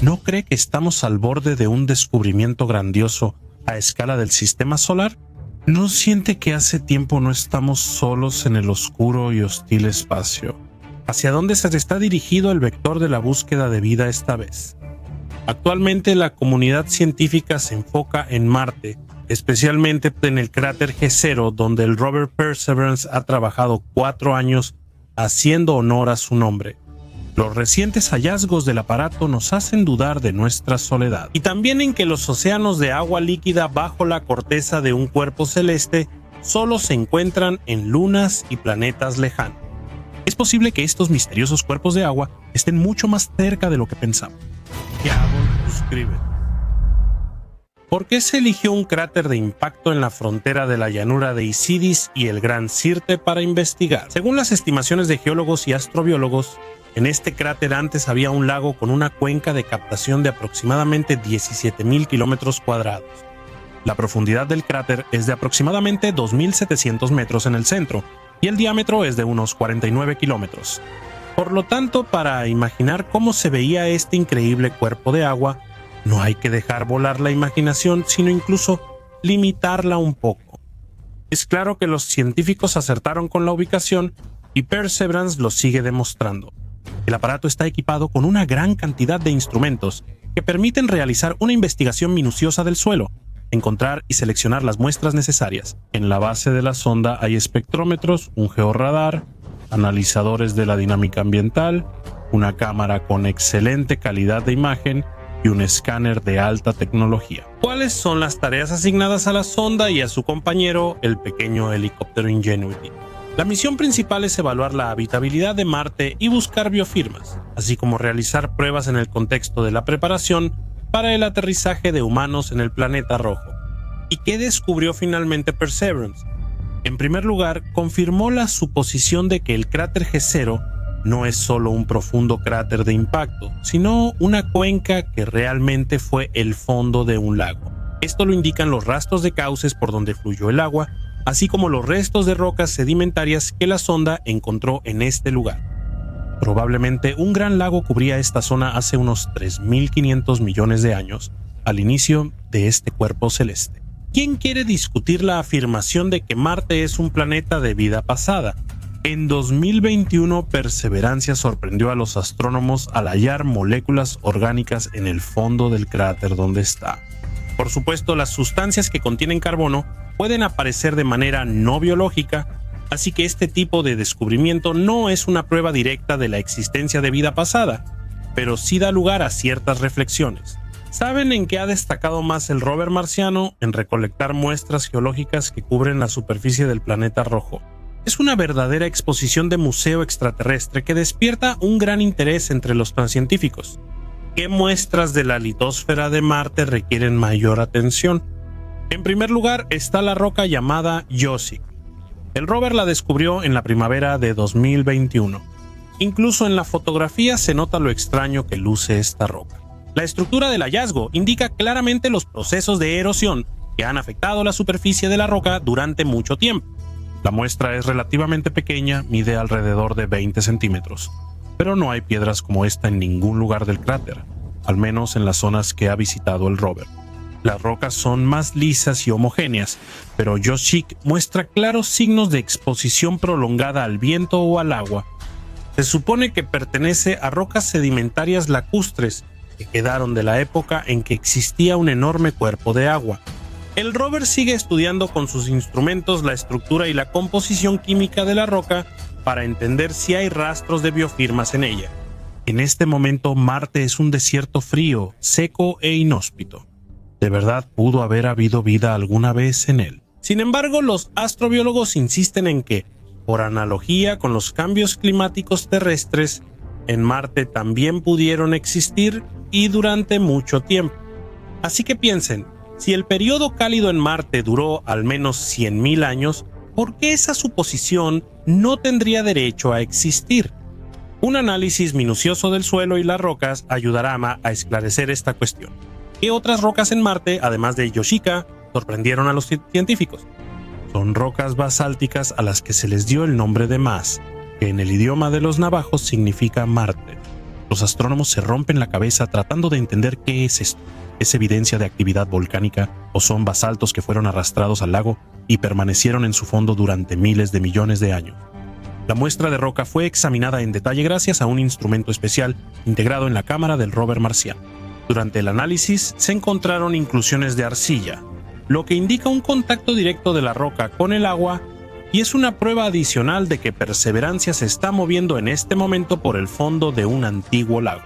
¿No cree que estamos al borde de un descubrimiento grandioso a escala del sistema solar? ¿No siente que hace tiempo no estamos solos en el oscuro y hostil espacio? ¿Hacia dónde se está dirigido el vector de la búsqueda de vida esta vez? Actualmente la comunidad científica se enfoca en Marte, especialmente en el cráter G0, donde el rover Perseverance ha trabajado 4 años haciendo honor a su nombre. Los recientes hallazgos del aparato nos hacen dudar de nuestra soledad, y también en que los océanos de agua líquida bajo la corteza de un cuerpo celeste solo se encuentran en lunas y planetas lejanos. Es posible que estos misteriosos cuerpos de agua estén mucho más cerca de lo que pensamos. Suscribe. ¿Por qué se eligió un cráter de impacto en la frontera de la llanura de Isidis y el Gran Sirte para investigar? Según las estimaciones de geólogos y astrobiólogos, en este cráter antes había un lago con una cuenca de captación de aproximadamente 17,000 kilómetros cuadrados. La profundidad del cráter es de aproximadamente 2,700 metros en el centro y el diámetro es de unos 49 kilómetros. Por lo tanto, para imaginar cómo se veía este increíble cuerpo de agua, no hay que dejar volar la imaginación, sino incluso limitarla un poco. Es claro que los científicos acertaron con la ubicación y Perseverance lo sigue demostrando. El aparato está equipado con una gran cantidad de instrumentos que permiten realizar una investigación minuciosa del suelo, encontrar y seleccionar las muestras necesarias. En la base de la sonda hay espectrómetros, un georradar, analizadores de la dinámica ambiental, una cámara con excelente calidad de imagen y un escáner de alta tecnología. ¿Cuáles son las tareas asignadas a la sonda y a su compañero, el pequeño helicóptero Ingenuity? La misión principal es evaluar la habitabilidad de Marte y buscar biofirmas, así como realizar pruebas en el contexto de la preparación para el aterrizaje de humanos en el planeta rojo. ¿Y qué descubrió finalmente Perseverance? En primer lugar, confirmó la suposición de que el cráter G0 no es solo un profundo cráter de impacto, sino una cuenca que realmente fue el fondo de un lago. Esto lo indican los rastros de cauces por donde fluyó el agua, así como los restos de rocas sedimentarias que la sonda encontró en este lugar. Probablemente un gran lago cubría esta zona hace unos 3.500 millones de años, al inicio de este cuerpo celeste. ¿Quién quiere discutir la afirmación de que Marte es un planeta de vida pasada? En 2021, Perseverancia sorprendió a los astrónomos al hallar moléculas orgánicas en el fondo del cráter donde está. Por supuesto, las sustancias que contienen carbono pueden aparecer de manera no biológica, así que este tipo de descubrimiento no es una prueba directa de la existencia de vida pasada, pero sí da lugar a ciertas reflexiones. ¿Saben en qué ha destacado más el rover marciano? En recolectar muestras geológicas que cubren la superficie del planeta rojo. Es una verdadera exposición de museo extraterrestre que despierta un gran interés entre los científicos. ¿Qué muestras de la litosfera de Marte requieren mayor atención? En primer lugar está la roca llamada Yosik. El rover la descubrió en la primavera de 2021. Incluso en la fotografía se nota lo extraño que luce esta roca. La estructura del hallazgo indica claramente los procesos de erosión que han afectado la superficie de la roca durante mucho tiempo. La muestra es relativamente pequeña, mide alrededor de 20 centímetros, pero no hay piedras como esta en ningún lugar del cráter, al menos en las zonas que ha visitado el rover. Las rocas son más lisas y homogéneas, pero Yosik muestra claros signos de exposición prolongada al viento o al agua. Se supone que pertenece a rocas sedimentarias lacustres que quedaron de la época en que existía un enorme cuerpo de agua. El rover sigue estudiando con sus instrumentos la estructura y la composición química de la roca para entender si hay rastros de biofirmas en ella. En este momento, Marte es un desierto frío, seco e inhóspito. ¿De verdad pudo haber habido vida alguna vez en él? Sin embargo, los astrobiólogos insisten en que, por analogía con los cambios climáticos terrestres, en Marte también pudieron existir y durante mucho tiempo. Así que piensen, si el periodo cálido en Marte duró al menos 100.000 años, ¿por qué esa suposición no tendría derecho a existir? Un análisis minucioso del suelo y las rocas ayudará a esclarecer esta cuestión. ¿Qué otras rocas en Marte, además de Yoshika, sorprendieron a los científicos? Son rocas basálticas a las que se les dio el nombre de Mas, que en el idioma de los navajos significa Marte. Los astrónomos se rompen la cabeza tratando de entender qué es esto. ¿Es evidencia de actividad volcánica o son basaltos que fueron arrastrados al lago y permanecieron en su fondo durante miles de millones de años? La muestra de roca fue examinada en detalle gracias a un instrumento especial integrado en la cámara del rover marciano. Durante el análisis se encontraron inclusiones de arcilla, lo que indica un contacto directo de la roca con el agua y es una prueba adicional de que Perseverancia se está moviendo en este momento por el fondo de un antiguo lago.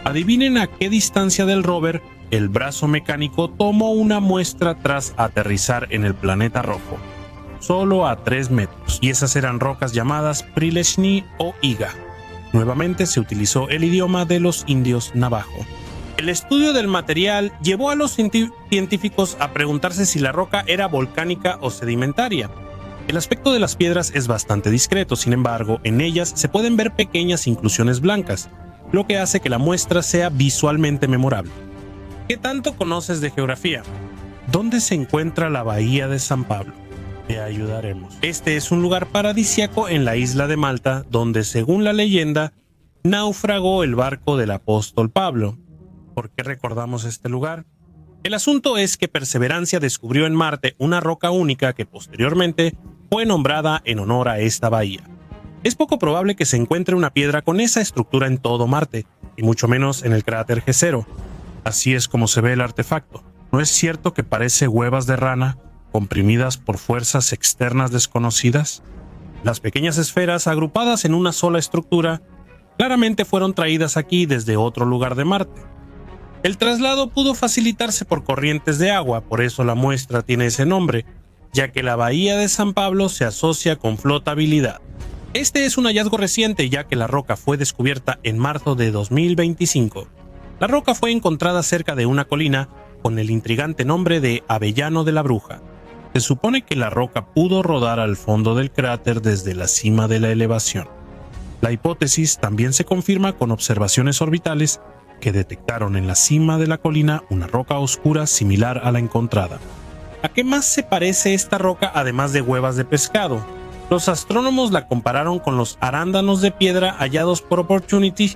Adivinen a qué distancia del rover el brazo mecánico tomó una muestra tras aterrizar en el planeta rojo. Solo a 3 metros, y esas eran rocas llamadas Prileshni o Iga. Nuevamente se utilizó el idioma de los indios navajo. El estudio del material llevó a los científicos a preguntarse si la roca era volcánica o sedimentaria. El aspecto de las piedras es bastante discreto, sin embargo, en ellas se pueden ver pequeñas inclusiones blancas, lo que hace que la muestra sea visualmente memorable. ¿Qué tanto conoces de geografía? ¿Dónde se encuentra la bahía de San Pablo? Te ayudaremos. Este es un lugar paradisíaco en la isla de Malta, donde, según la leyenda, naufragó el barco del apóstol Pablo. ¿Por qué recordamos este lugar? El asunto es que Perseverancia descubrió en Marte una roca única que posteriormente fue nombrada en honor a esta bahía. Es poco probable que se encuentre una piedra con esa estructura en todo Marte, y mucho menos en el cráter G0. Así es como se ve el artefacto. ¿No es cierto que parece huevas de rana comprimidas por fuerzas externas desconocidas? Las pequeñas esferas agrupadas en una sola estructura claramente fueron traídas aquí desde otro lugar de Marte. El traslado pudo facilitarse por corrientes de agua, por eso la muestra tiene ese nombre, ya que la bahía de San Pablo se asocia con flotabilidad. Este es un hallazgo reciente, ya que la roca fue descubierta en marzo de 2025. La roca fue encontrada cerca de una colina con el intrigante nombre de Avellano de la Bruja. Se supone que la roca pudo rodar al fondo del cráter desde la cima de la elevación. La hipótesis también se confirma con observaciones orbitales que detectaron en la cima de la colina una roca oscura similar a la encontrada. ¿A qué más se parece esta roca además de huevas de pescado? Los astrónomos la compararon con los arándanos de piedra hallados por Opportunity.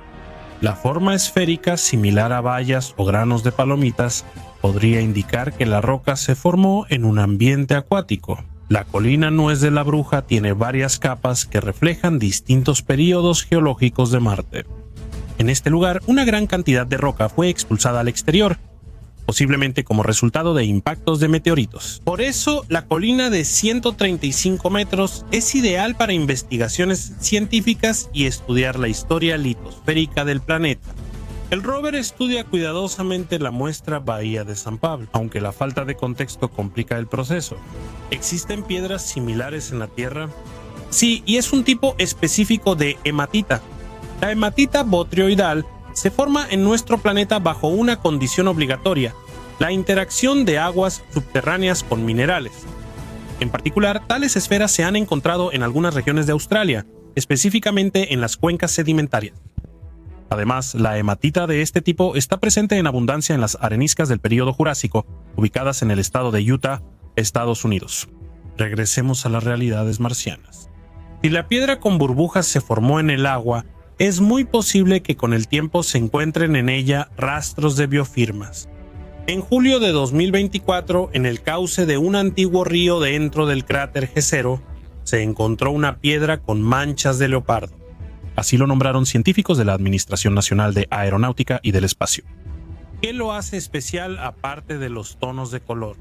La forma esférica, similar a bayas o granos de palomitas, podría indicar que la roca se formó en un ambiente acuático. La colina Nuez de la Bruja tiene varias capas que reflejan distintos períodos geológicos de Marte. En este lugar, una gran cantidad de roca fue expulsada al exterior, posiblemente como resultado de impactos de meteoritos. Por eso, la colina de 135 metros es ideal para investigaciones científicas y estudiar la historia litosférica del planeta. El rover estudia cuidadosamente la muestra Bahía de San Pablo, aunque la falta de contexto complica el proceso. ¿Existen piedras similares en la Tierra? Sí, y es un tipo específico de hematita. La hematita botrioidal se forma en nuestro planeta bajo una condición obligatoria: la interacción de aguas subterráneas con minerales. En particular, tales esferas se han encontrado en algunas regiones de Australia, específicamente en las cuencas sedimentarias. Además, la hematita de este tipo está presente en abundancia en las areniscas del período Jurásico, ubicadas en el estado de Utah, Estados Unidos. Regresemos a las realidades marcianas. Si la piedra con burbujas se formó en el agua, es muy posible que con el tiempo se encuentren en ella rastros de biofirmas. En julio de 2024, en el cauce de un antiguo río dentro del cráter G0, se encontró una piedra con manchas de leopardo. Así lo nombraron científicos de la Administración Nacional de Aeronáutica y del Espacio. ¿Qué lo hace especial aparte de los tonos de color?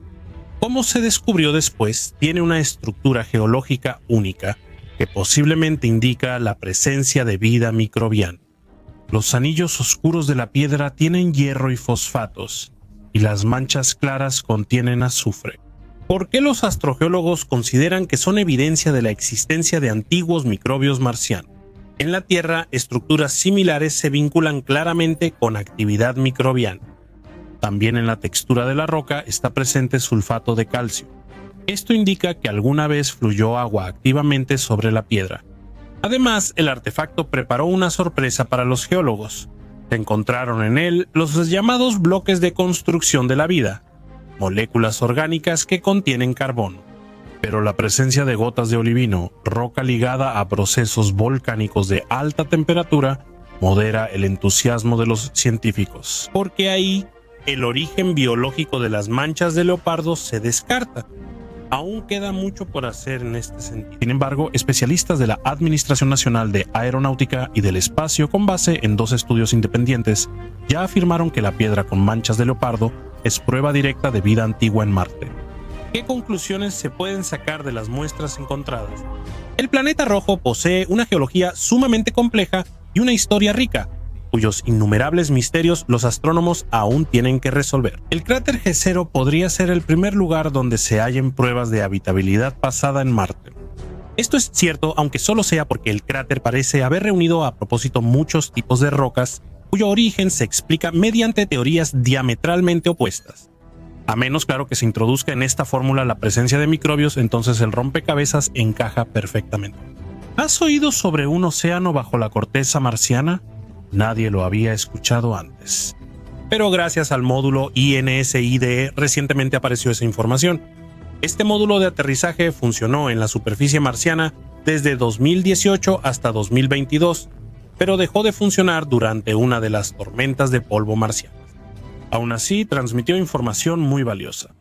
Como se descubrió después, tiene una estructura geológica única que posiblemente indica la presencia de vida microbiana. Los anillos oscuros de la piedra tienen hierro y fosfatos, y las manchas claras contienen azufre. ¿Por qué los astrogeólogos consideran que son evidencia de la existencia de antiguos microbios marcianos? En la Tierra, estructuras similares se vinculan claramente con actividad microbiana. También en la textura de la roca está presente sulfato de calcio. Esto indica que alguna vez fluyó agua activamente sobre la piedra. Además, el artefacto preparó una sorpresa para los geólogos. Se encontraron en él los llamados bloques de construcción de la vida, moléculas orgánicas que contienen carbono. Pero la presencia de gotas de olivino, roca ligada a procesos volcánicos de alta temperatura, modera el entusiasmo de los científicos, porque ahí el origen biológico de las manchas de leopardo se descarta. Aún queda mucho por hacer en este sentido. Sin embargo, especialistas de la Administración Nacional de Aeronáutica y del Espacio, con base en 2 estudios independientes, ya afirmaron que la piedra con manchas de leopardo es prueba directa de vida antigua en Marte. ¿Qué conclusiones se pueden sacar de las muestras encontradas? El planeta rojo posee una geología sumamente compleja y una historia rica, cuyos innumerables misterios los astrónomos aún tienen que resolver. El cráter G0 podría ser el primer lugar donde se hallen pruebas de habitabilidad pasada en Marte. Esto es cierto, aunque solo sea porque el cráter parece haber reunido a propósito muchos tipos de rocas, cuyo origen se explica mediante teorías diametralmente opuestas. A menos, claro, que se introduzca en esta fórmula la presencia de microbios, entonces el rompecabezas encaja perfectamente. ¿Has oído sobre un océano bajo la corteza marciana? Nadie lo había escuchado antes. Pero gracias al módulo INSIDE recientemente apareció esa información. Este módulo de aterrizaje funcionó en la superficie marciana desde 2018 hasta 2022, pero dejó de funcionar durante una de las tormentas de polvo marcianas. Aún así, transmitió información muy valiosa.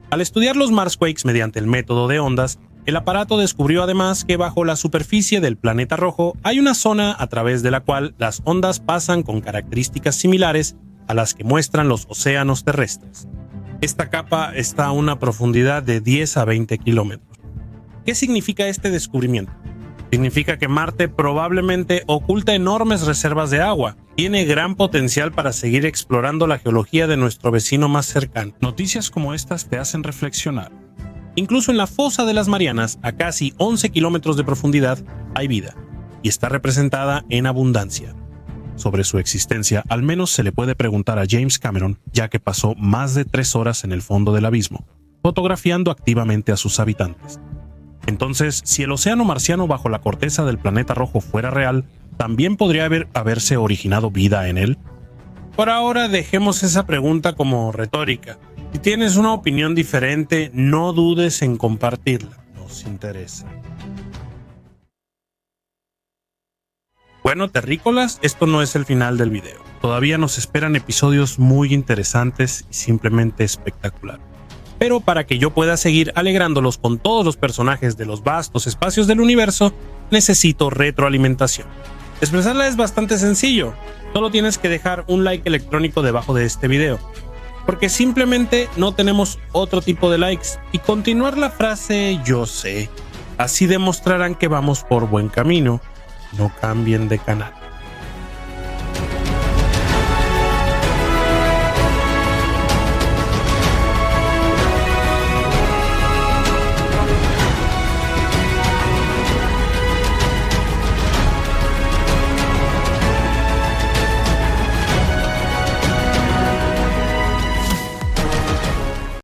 Al estudiar los Marsquakes mediante el método de ondas, el aparato descubrió además que bajo la superficie del planeta rojo hay una zona a través de la cual las ondas pasan con características similares a las que muestran los océanos terrestres. Esta capa está a una profundidad de 10 a 20 kilómetros. ¿Qué significa este descubrimiento? Significa que Marte probablemente oculta enormes reservas de agua. Tiene gran potencial para seguir explorando la geología de nuestro vecino más cercano. Noticias como estas te hacen reflexionar. Incluso en la fosa de las Marianas, a casi 11 kilómetros de profundidad, hay vida, y está representada en abundancia. Sobre su existencia, al menos se le puede preguntar a James Cameron, ya que pasó más de 3 horas en el fondo del abismo, fotografiando activamente a sus habitantes. Entonces, si el océano marciano bajo la corteza del planeta rojo fuera real, ¿también podría haberse originado vida en él? Por ahora dejemos esa pregunta como retórica. Si tienes una opinión diferente, no dudes en compartirla. Nos interesa. Bueno, terrícolas, esto no es el final del video. Todavía nos esperan episodios muy interesantes y simplemente espectaculares. Pero para que yo pueda seguir alegrándolos con todos los personajes de los vastos espacios del universo, necesito retroalimentación. Expresarla es bastante sencillo. Solo tienes que dejar un like electrónico debajo de este video, porque simplemente no tenemos otro tipo de likes, y continuar la frase yo sé. Así demostrarán que vamos por buen camino. No cambien de canal.